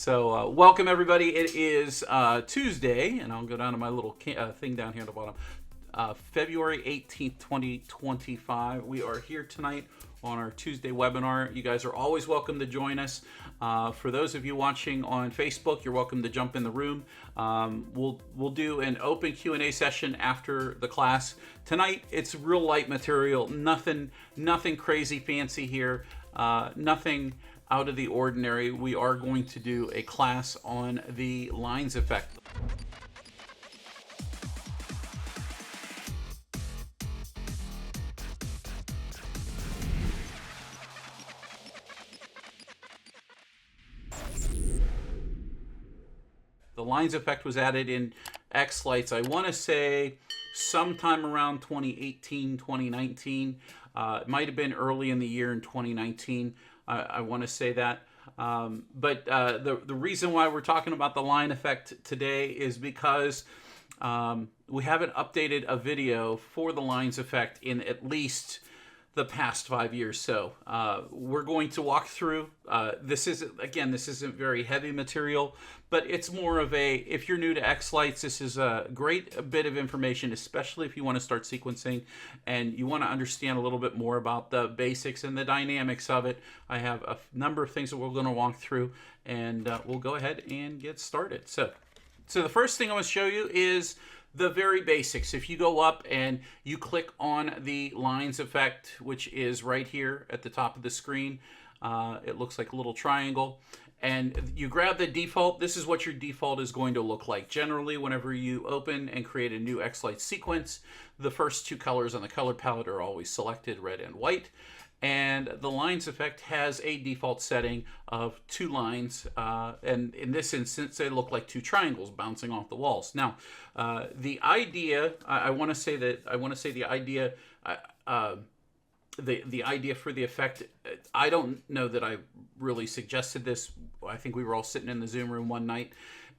So welcome everybody. It is Tuesday, and I'll go down to my little thing down here at the bottom. February 18th, 2025. We are here tonight on our Tuesday webinar. You guys are always welcome to join us. For those of you watching on Facebook, you're welcome to jump in the room. We'll do an open Q&A session after the class. Tonight, it's real light material. Nothing crazy fancy here. Nothing out of the ordinary. We are going to do a class on the lines effect. The lines effect was added in xLights, I want to say sometime around 2018, 2019. It might have been early in the year in 2019. I want to say that. But the reason why we're talking about the line effect today is because we haven't updated a video for the lines effect in at least the past 5 years. So we're going to walk through. This isn't very heavy material, but it's more of a, if you're new to xLights, this is a great bit of information, especially if you want to start sequencing and you want to understand a little bit more about the basics and the dynamics of it. I have a number of things that we're going to walk through, and we'll go ahead and get started. So the first thing I want to show you is the very basics. If you go up and you click on the lines effect, which is right here at the top of the screen, it looks like a little triangle, and you grab the default. This is what your default is going to look like. Generally, whenever you open and create a new xLights sequence, the first two colors on the color palette are always selected, red and white. And the lines effect has a default setting of 2 lines, and in this instance, they look like 2 triangles bouncing off the walls. Now, the idea, I want to say the idea, the idea for the effect, I don't know that I really suggested this. I think we were all sitting in the Zoom room one night,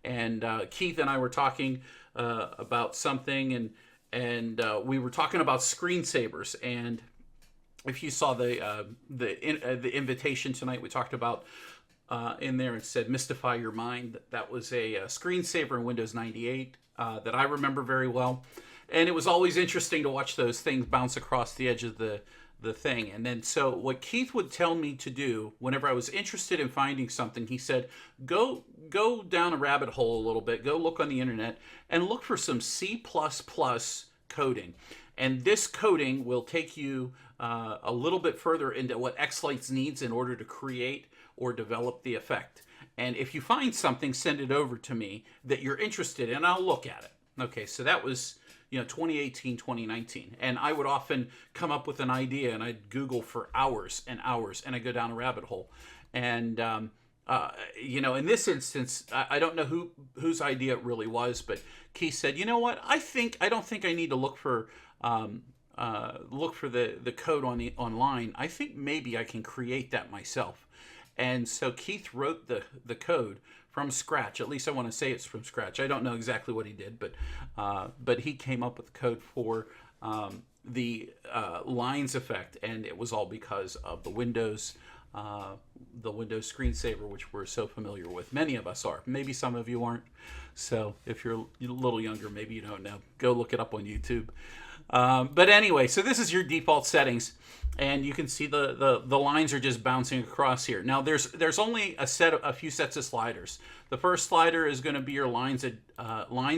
and Keith and I were talking about something, and we were talking about screensavers. And if you saw the invitation tonight, we talked about in there, it said Mystify Your Mind. That was a screensaver in Windows 98 that I remember very well. And it was always interesting to watch those things bounce across the edge of the thing. And then so what Keith would tell me to do whenever I was interested in finding something, he said, go down a rabbit hole a little bit, go look on the internet and look for some C++ coding. And this coding will take you a little bit further into what xLights needs in order to create or develop the effect. And if you find something, send it over to me that you're interested in, and I'll look at it. Okay, so that was 2018, 2019. And I would often come up with an idea, and I'd Google for hours and hours, and I'd go down a rabbit hole. And in this instance, I don't know whose idea it really was, but Keith said, you know what? I don't think I need to look for the code online. I think maybe I can create that myself. And so Keith wrote the code from scratch. At least I want to say it's from scratch. I don't know exactly what he did, but he came up with the code for the lines effect, and it was all because of the Windows screensaver, which we're so familiar with. Many of us are. Maybe some of you aren't. So if you're a little younger, maybe you don't know. Go look it up on YouTube. But anyway, so this is your default settings, and you can see the lines are just bouncing across here. Now there's only a few sets of sliders. The first slider is going to be your lines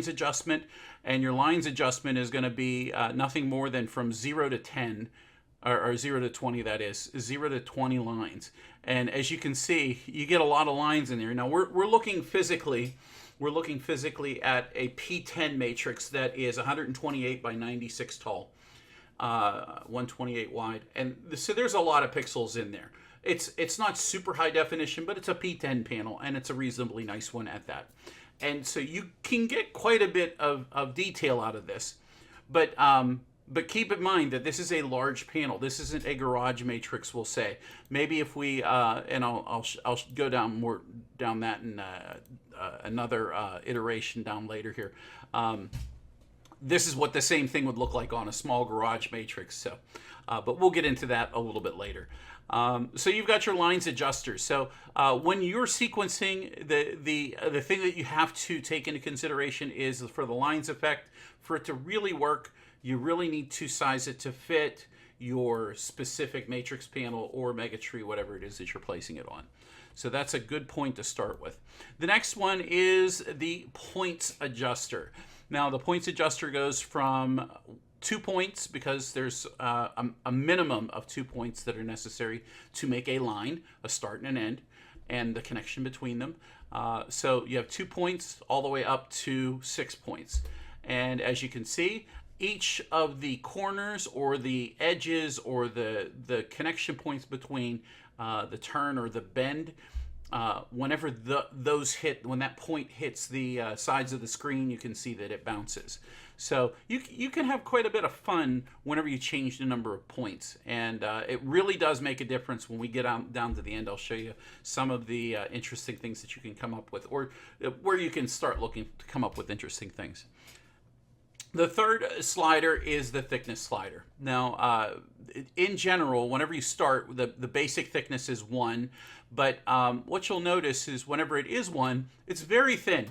adjustment, and your lines adjustment is going to be nothing more than from 0 to 10, or 0 to 20, that is 0 to 20 lines. And as you can see, you get a lot of lines in there. Now we're looking physically at a P10 matrix that is 128 by 96 tall, 128 wide, and so there's a lot of pixels in there. It's not super high definition, but it's a P10 panel, and it's a reasonably nice one at that. And so you can get quite a bit of detail out of this, but keep in mind that this is a large panel. This isn't a garage matrix, we'll say. Maybe if we and I'll go down that in another iteration down later here. this is what the same thing would look like on a small garage matrix. So, but we'll get into that a little bit later. So you've got your lines adjusters. So when you're sequencing, the thing that you have to take into consideration is for the lines effect, for it to really work, you really need to size it to fit your specific matrix panel or megatree, whatever it is that you're placing it on. So that's a good point to start with. The next one is the points adjuster. Now the points adjuster goes from 2 points, because there's a minimum of 2 points that are necessary to make a line, a start and an end, and the connection between them. So you have 2 points all the way up to 6 points. And as you can see, each of the corners or the edges or the connection points between the turn or the bend, whenever those hit, when that point hits the sides of the screen, you can see that it bounces. So you can have quite a bit of fun whenever you change the number of points, and it really does make a difference. When we get down to the end, I'll show you some of the interesting things that you can come up with, or where you can start looking to come up with interesting things. The third slider is the thickness slider. Now, in general, whenever you start, the basic thickness is 1, but what you'll notice is whenever it is 1, it's very thin.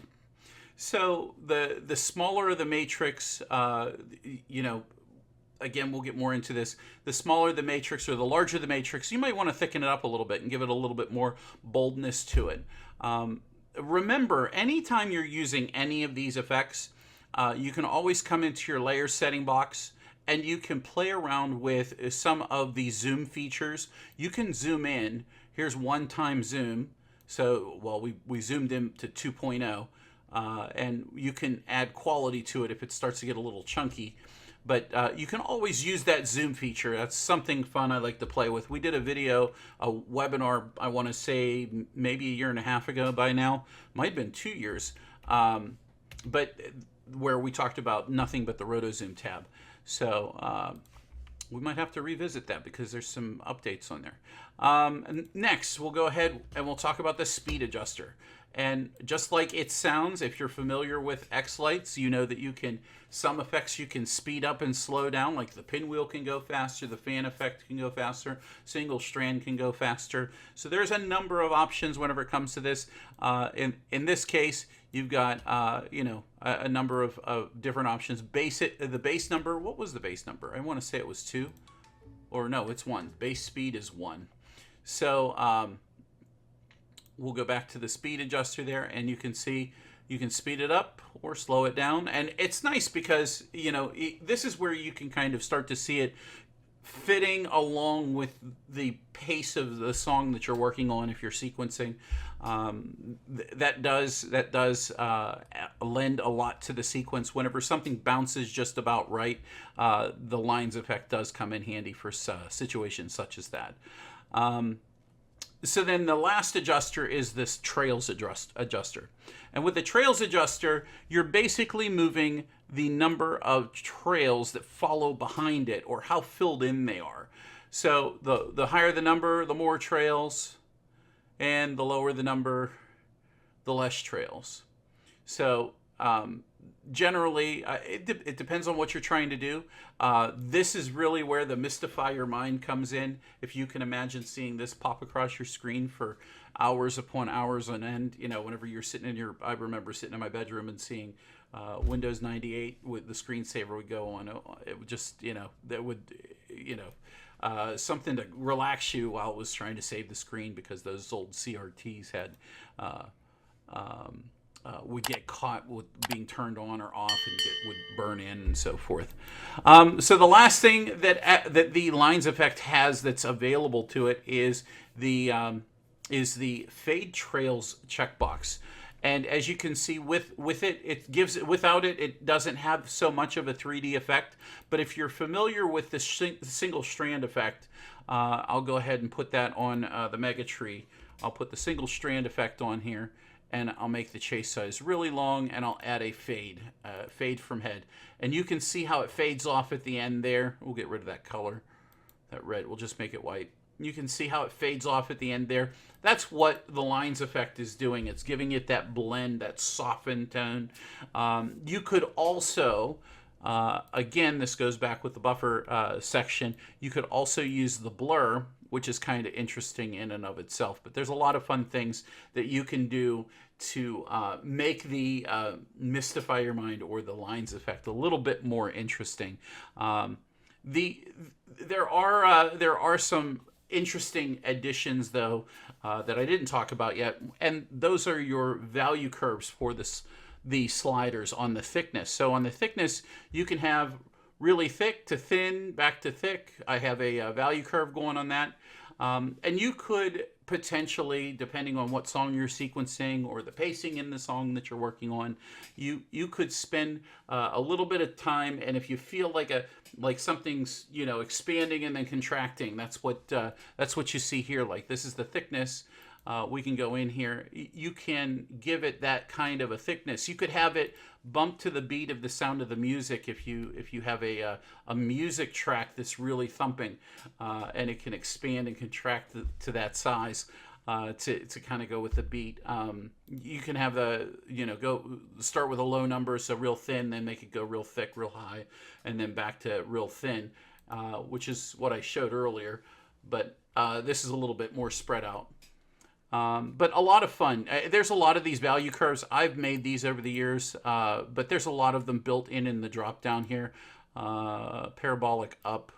So the smaller the matrix, you know, again, we'll get more into this. The smaller the matrix or the larger the matrix, you might want to thicken it up a little bit and give it a little bit more boldness to it. Remember, anytime you're using any of these effects, you can always come into your layer setting box and you can play around with some of the zoom features. You can zoom in. Here's one-time zoom. So, well, we zoomed in to 2.0. And you can add quality to it if it starts to get a little chunky. But you can always use that zoom feature. That's something fun I like to play with. We did a video, a webinar, I want to say maybe 1.5 years ago by now. Might have been 2 years. But where we talked about nothing but the RotoZoom tab. So we might have to revisit that because there's some updates on there. Next, we'll go ahead and we'll talk about the speed adjuster. And just like it sounds, if you're familiar with xLights, you know that you can, some effects you can speed up and slow down, like the pinwheel can go faster, the fan effect can go faster, single strand can go faster. So there's a number of options whenever it comes to this. In this case, you've got, you know, a number of different options. The base number, what was the base number? I want to say it was 2, or no, it's 1. Base speed is 1. So, we'll go back to the speed adjuster there, and you can see you can speed it up or slow it down. And it's nice because, you know, this is where you can kind of start to see it fitting along with the pace of the song that you're working on if you're sequencing. That does lend a lot to the sequence. Whenever something bounces just about right, the lines effect does come in handy for situations such as that. So then the last adjuster is this trails adjuster. And with the trails adjuster, you're basically moving the number of trails that follow behind it, or how filled in they are. So the higher the number, the more trails, and the lower the number, the less trails. So generally, it depends on what you're trying to do. This is really where the Mystify Your Mind comes in. If you can imagine seeing this pop across your screen for hours upon hours on end, you know, whenever you're sitting in your, I remember sitting in my bedroom and seeing Windows 98 with the screensaver would go on. It would just, you know, that would, you know, something to relax you while it was trying to save the screen, because those old CRTs had would get caught with being turned on or off and would burn in and so forth. So the last thing that the lines effect has that's available to it is the fade trails checkbox. And as you can see, with it, it gives, without it, it doesn't have so much of a 3D effect. But if you're familiar with the single strand effect, I'll go ahead and put that on the mega tree. I'll put the single strand effect on here, and I'll make the chase size really long, and I'll add a fade from head. And you can see how it fades off at the end there. We'll get rid of that color, that red. We'll just make it white. You can see how it fades off at the end there. That's what the lines effect is doing. It's giving it that blend, that softened tone. You could also Again, this goes back with the buffer section. You could also use the blur, which is kind of interesting in and of itself. But there's a lot of fun things that you can do to make the Mystify Your Mind or the lines effect a little bit more interesting. There are some interesting additions though that I didn't talk about yet, and those are your value curves for the sliders on the thickness. So on the thickness, you can have really thick to thin, back to thick. I have a value curve going on that. And you could potentially, depending on what song you're sequencing or the pacing in the song that you're working on, you could spend a little bit of time. And if you feel like something's expanding and then contracting, that's what you see here. Like this is the thickness. We can go in here. You can give it that kind of a thickness. You could have it bump to the beat of the sound of the music if you have a music track that's really thumping, and it can expand and contract to that size to kind of go with the beat. You can have go start with a low number, so real thin, then make it go real thick, real high, and then back to real thin, which is what I showed earlier. But this is a little bit more spread out. But a lot of fun. There's a lot of these value curves. I've made these over the years, but there's a lot of them built in the drop down here. Parabolic up.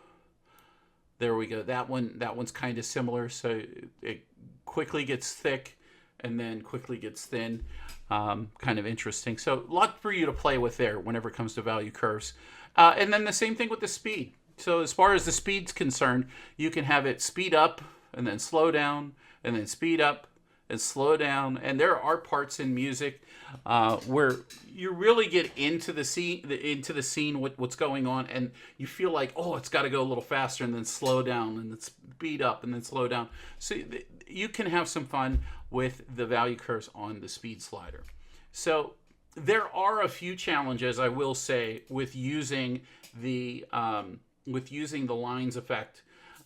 There we go. That one's kind of similar. So it quickly gets thick and then quickly gets thin. Kind of interesting. So a lot for you to play with there whenever it comes to value curves. And then the same thing with the speed. So as far as the speed's concerned, you can have it speed up and then slow down, and then speed up and slow down. And there are parts in music where you really get into the scene, what's going on, and you feel like, oh, it's got to go a little faster, and then slow down, and then speed up, and then slow down. So you can have some fun with the value curves on the speed slider. So there are a few challenges, I will say, with using the lines effect.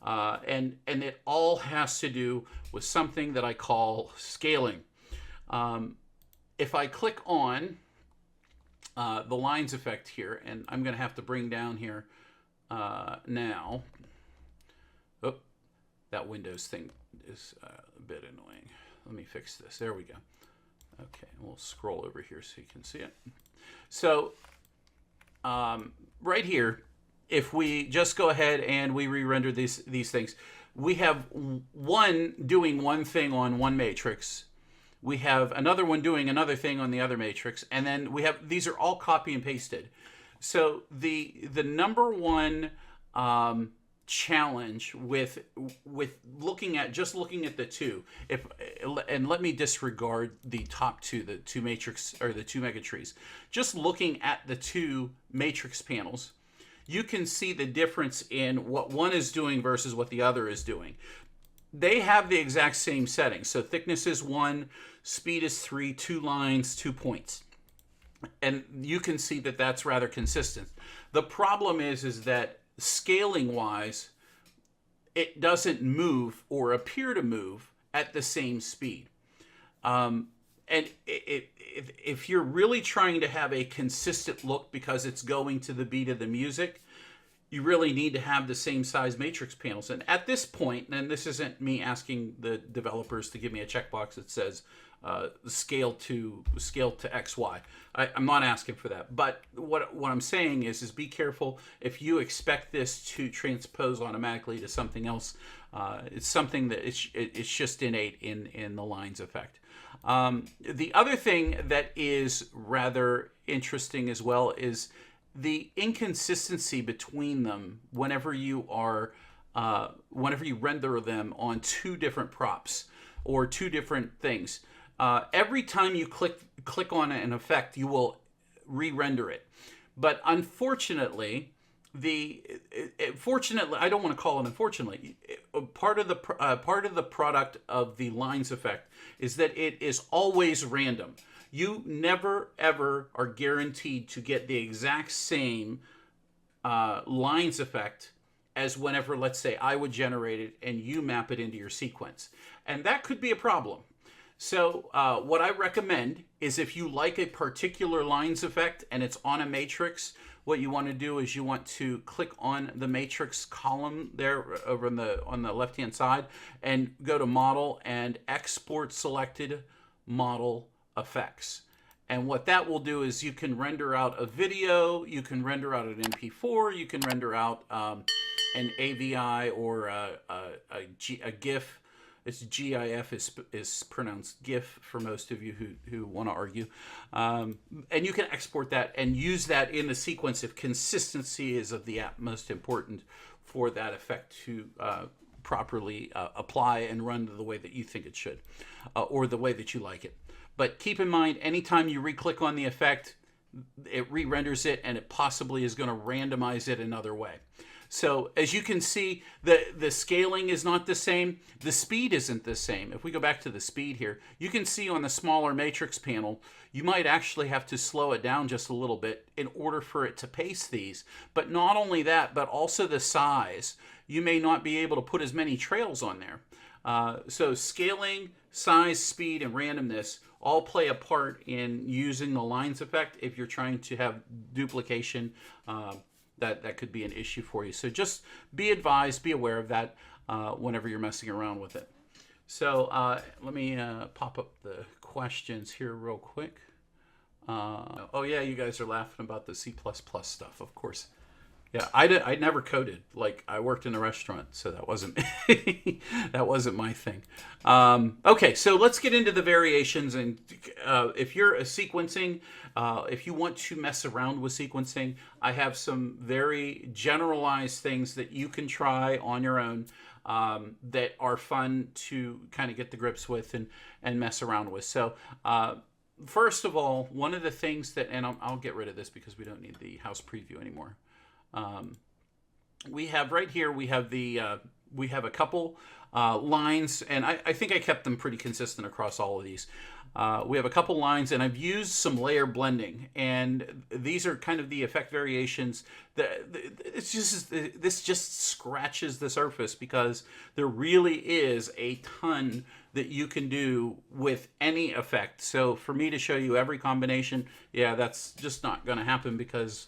And it all has to do with something that I call scaling. If I click on the lines effect here, and I'm going to have to bring down here now. Oh, that Windows thing is a bit annoying. Let me fix this. There we go. Okay, we'll scroll over here so you can see it. So right here, if we just go ahead and we re-render these things, we have one doing one thing on one matrix. We have another one doing another thing on the other matrix. And then we have, these are all copy and pasted. So the number one challenge with looking at the two, and let me disregard the top two, the two matrix or the two megatrees. Just looking at the two matrix panels, you can see the difference in what one is doing versus what the other is doing. They have the exact same settings. So thickness is 1, speed is 3, 2 lines, 2 points. And you can see that that's rather consistent. The problem is that scaling wise, it doesn't move or appear to move at the same speed. And if you're really trying to have a consistent look because it's going to the beat of the music, you really need to have the same size matrix panels. And at this point, and this isn't me asking the developers to give me a checkbox that says scale to XY. I'm not asking for that. But what I'm saying is be careful if you expect this to transpose automatically to something else. It's something that it's just innate in the lines effect. The other thing that is rather interesting as well is the inconsistency between them whenever you render them on two different props or two different things. Every time you click on an effect, you will re-render it. But unfortunately, fortunately, I don't want to call it unfortunately. Part of the product of the lines effect is that it is always random. You never ever are guaranteed to get the exact same lines effect as whenever, let's say, I would generate it and you map it into your sequence, and that could be a problem. So what I recommend is if you like a particular lines effect and it's on a matrix what you want to do is you want to click on the matrix column there over on the left hand side and go to model and export selected model effects. And what that will do is you can render out a video, you can render out an MP4, you can render out an AVI or a GIF. It's GIF is pronounced GIF for most of you who want to argue. And you can export that and use that in the sequence if consistency is of the utmost important for that effect to properly apply and run the way that you think it should, or the way that you like it. But keep in mind, anytime you re-click on the effect, it re-renders it, and it possibly is going to randomize it another way. So as you can see, the scaling is not the same. The speed isn't the same. If we go back to the speed here, you can see on the smaller matrix panel, you might actually have to slow it down just a little bit in order for it to pace these. But not only that, but also the size. You may not be able to put as many trails on there. So scaling, size, speed, and randomness all play a part in using the lines effect. If you're trying to have duplication, that could be an issue for you. So just be advised, be aware of that whenever you're messing around with it. So let me pop up the questions here real quick. Oh yeah, you guys are laughing about the C++ stuff, of course. Yeah, I never coded. Like, I worked in a restaurant, so that wasn't that wasn't my thing. Okay, so let's get into the variations. And if you're sequencing, if you want to mess around with sequencing, I have some very generalized things that you can try on your own that are fun to kind of get the grips with and mess around with. So first of all, one of the things that, and I'll get rid of this because we don't need the house preview anymore. We have right here, we have a couple lines, and I think I kept them pretty consistent across all of these. We have a couple lines, and I've used some layer blending, and these are kind of the effect variations. This just scratches the surface because there really is a ton that you can do with any effect. So for me to show you every combination, yeah, that's just not going to happen, because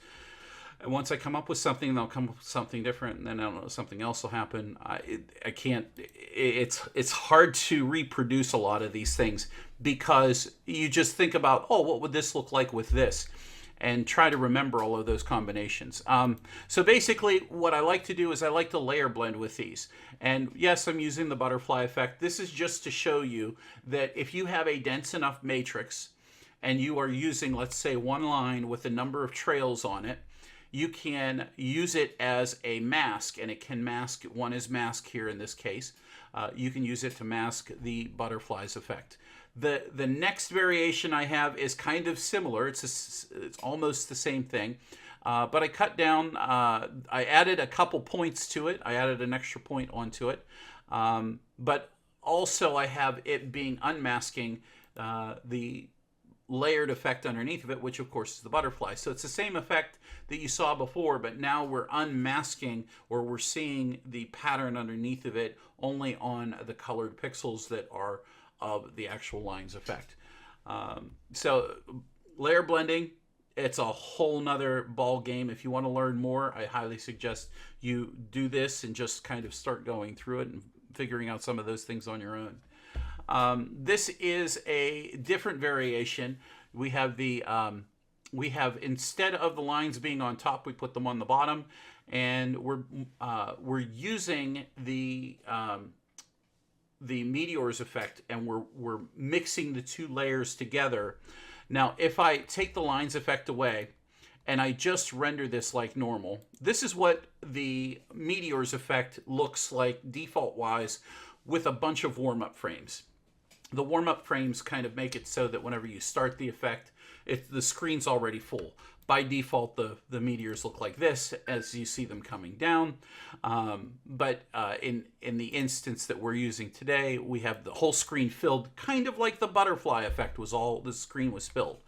once I come up with something, they'll come up with something different, and then I don't know, something else will happen. I can't. It's hard to reproduce a lot of these things because you just think about, oh, what would this look like with this, and try to remember all of those combinations. So basically, what I like to do is I like to layer blend with these. And yes, I'm using the butterfly effect. This is just to show you that if you have a dense enough matrix, and you are using, let's say, one line with a number of trails on it, you can use it as a mask, and it can mask, one is mask here in this case. You can use it to mask the butterflies effect. The next variation I have is kind of similar. It's almost the same thing, but I cut down, I added a couple points to it. I added an extra point onto it, but also I have it being unmasking the layered effect underneath of it, which of course is the butterfly. So it's the same effect that you saw before, but now we're unmasking, or we're seeing the pattern underneath of it only on the colored pixels that are of the actual lines effect. So layer blending, it's a whole nother ball game. If you want to learn more, I highly suggest you do this and just kind of start going through it and figuring out some of those things on your own. This is a different variation. We have instead of the lines being on top, we put them on the bottom, and we're using the meteors effect, and we're mixing the two layers together. Now, if I take the lines effect away and I just render this like normal, this is what the meteors effect looks like default wise with a bunch of warm-up frames. The warm-up frames kind of make it so that whenever you start the effect, the screen's already full. By default, the meteors look like this as you see them coming down. But in the instance that we're using today, we have the whole screen filled, kind of like the butterfly effect was all the screen was filled.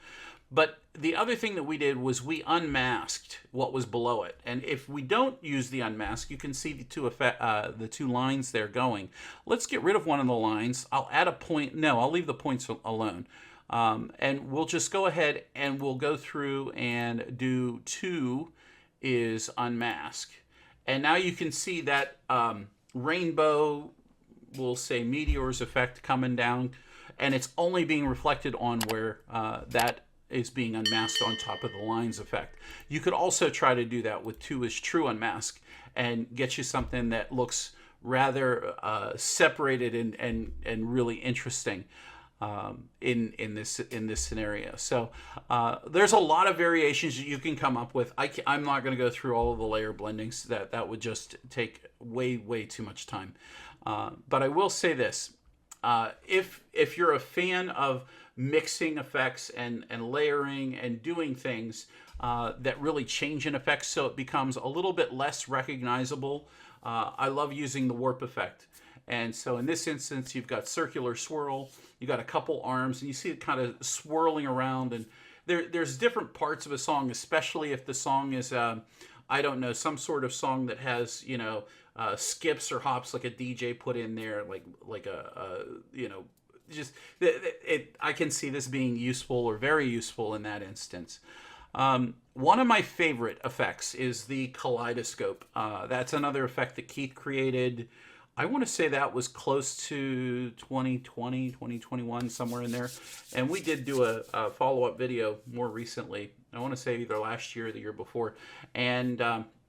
But the other thing that we did was we unmasked what was below it. And if we don't use the unmask, you can see the two lines there going. Let's get rid of one of the lines. I'll add a point. No, I'll leave the points alone. And we'll just go ahead and we'll go through and do 2 is unmask. And now you can see that rainbow, we'll say meteors effect coming down, and it's only being reflected on where that is being unmasked on top of the lines effect. You could also try to do that with 2 is true unmask and get you something that looks rather separated and really interesting in this scenario. So there's a lot of variations that you can come up with. I'm not going to go through all of the layer blendings. That would just take way too much time. But I will say this: if you're a fan of mixing effects and layering and doing things that really change an effect so it becomes a little bit less recognizable, I love using the warp effect. And so in this instance, you've got circular swirl, you got a couple arms, and you see it kind of swirling around. And there's different parts of a song, especially if the song is, I don't know, some sort of song that has, skips or hops like a DJ put in there, like a just I can see this being useful or very useful in that instance. One of my favorite effects is the kaleidoscope. That's another effect that Keith created. I want to say that was close to 2020, 2021, somewhere in there. And we did do a follow-up video more recently. I want to say either last year or the year before. And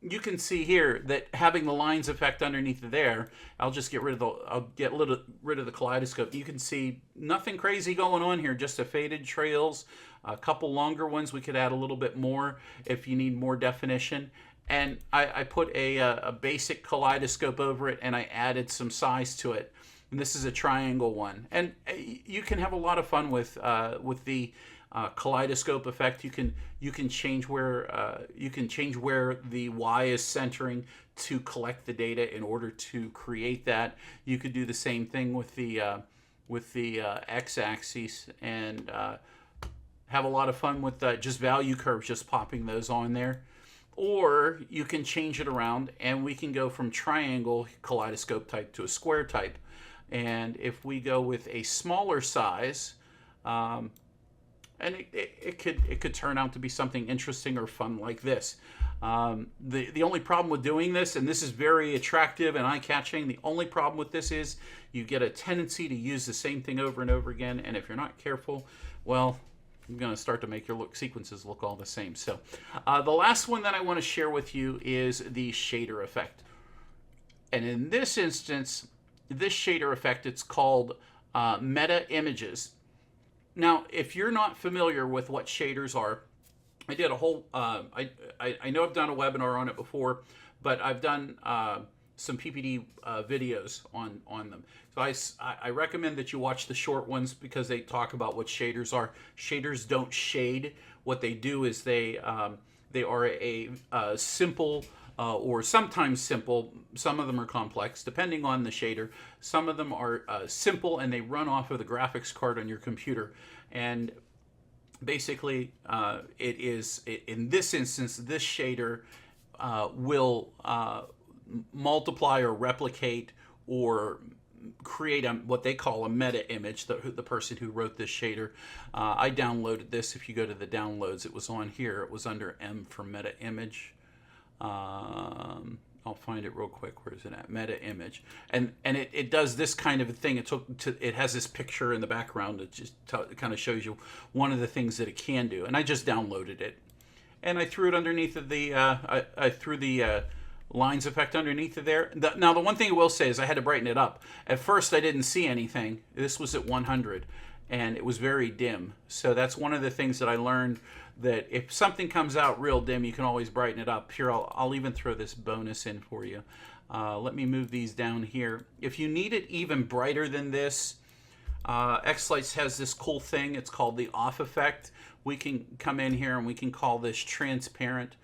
you can see here that having the lines effect underneath there, I'll just get rid of the kaleidoscope. You can see nothing crazy going on here, just a faded trails, a couple longer ones. We could add a little bit more if you need more definition. And I put a basic kaleidoscope over it, and I added some size to it. And this is a triangle one. And you can have a lot of fun with the kaleidoscope effect. You can change where the Y is centering to collect the data in order to create that. You could do the same thing with the x-axis and have a lot of fun with just value curves, just popping those on there. Or you can change it around, and we can go from triangle kaleidoscope type to a square type. And if we go with a smaller size, and it could turn out to be something interesting or fun like this. The only problem with doing this, and this is very attractive and eye-catching, the only problem with this is you get a tendency to use the same thing over and over again, and if you're not careful, well, I'm going to start to make your sequences look all the same. So the last one that I want to share with you is the shader effect. And in this instance, this shader effect, it's called meta images. Now, if you're not familiar with what shaders are, I did a whole, I know I've done a webinar on it before, but I've done some PPD videos on them. So I recommend that you watch the short ones because they talk about what shaders are. Shaders don't shade. What they do is they are a simple or sometimes simple. Some of them are complex, depending on the shader. Some of them are simple, and they run off of the graphics card on your computer. And basically, in this instance, this shader will multiply or replicate or create what they call a meta image. The person who wrote this shader, I downloaded this. If you go to the downloads, it was on here. It was under M for meta image. I'll find it real quick. Where is it at? Meta image, and it does this kind of a thing. It has this picture in the background. It just kind of shows you one of the things that it can do. And I just downloaded it, and I threw it underneath of the I threw the lines effect underneath of there. Now the one thing I will say is I had to brighten it up. At first I didn't see anything. This was at 100, and it was very dim. So that's one of the things that I learned, that if something comes out real dim, you can always brighten it up. Here, I'll even throw this bonus in for you. Let me move these down here. If you need it even brighter than this, xLights has this cool thing. It's called the off effect. We can come in here and we can call this transparent.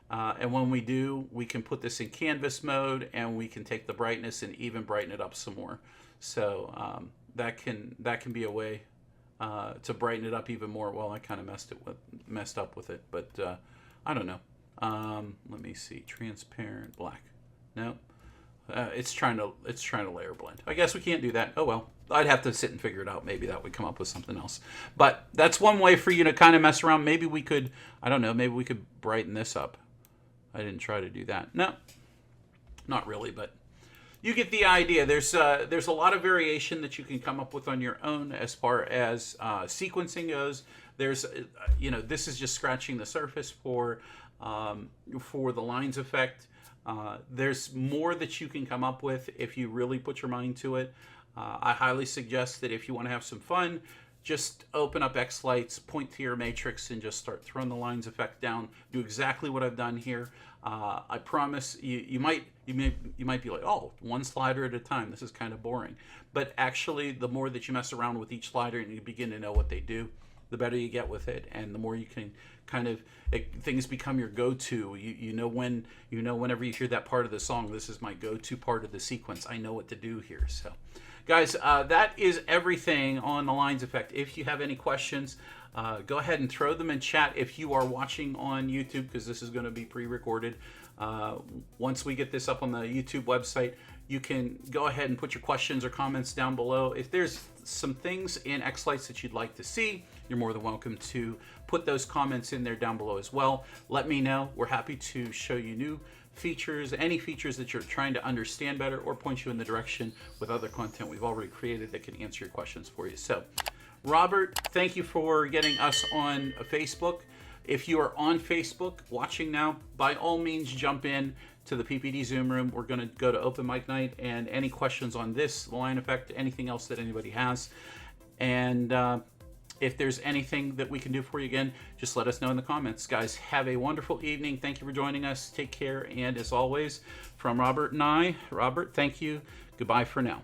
And when we do, we can put this in canvas mode, and we can take the brightness and even brighten it up some more. So that can be a way to brighten it up even more. Well, I kind of messed up with it, but I don't know. Let me see. Transparent black. No. It's trying to layer blend. I guess we can't do that. Oh well. I'd have to sit and figure it out. Maybe that would come up with something else. But that's one way for you to kind of mess around. Maybe we could, I don't know, maybe we could brighten this up. I didn't try to do that. No, not really, but you get the idea. There's a lot of variation that you can come up with on your own as far as sequencing goes. There's, this is just scratching the surface for the lines effect. There's more that you can come up with if you really put your mind to it. I highly suggest that if you want to have some fun, just open up xLights, point to your matrix, and just start throwing the lines effect down. Do exactly what I've done here. I promise you might be like, oh, one slider at a time. This is kind of boring. But actually, the more that you mess around with each slider and you begin to know what they do, the better you get with it, and the more you can kind of things become your go-to. Whenever you hear that part of the song, this is my go-to part of the sequence. I know what to do here. So, guys, that is everything on the lines effect. If you have any questions, go ahead and throw them in chat. If you are watching on YouTube, because this is going to be pre-recorded, once we get this up on the YouTube website, you can go ahead and put your questions or comments down below. If there's some things in xLights that you'd like to see, you're more than welcome to put those comments in there down below as well. Let me know. We're happy to show you new features, any features that you're trying to understand better, or point you in the direction with other content we've already created that can answer your questions for you. So, Robert, thank you for getting us on Facebook. If you are on Facebook watching now, by all means jump in to the PPD Zoom room. We're going to go to open mic night, and any questions on this line effect, anything else that anybody has, and if there's anything that we can do for you, again, just let us know in the comments. Guys, have a wonderful evening. Thank you for joining us. Take care, and as always, from Robert and I, Robert, thank you. Goodbye for now.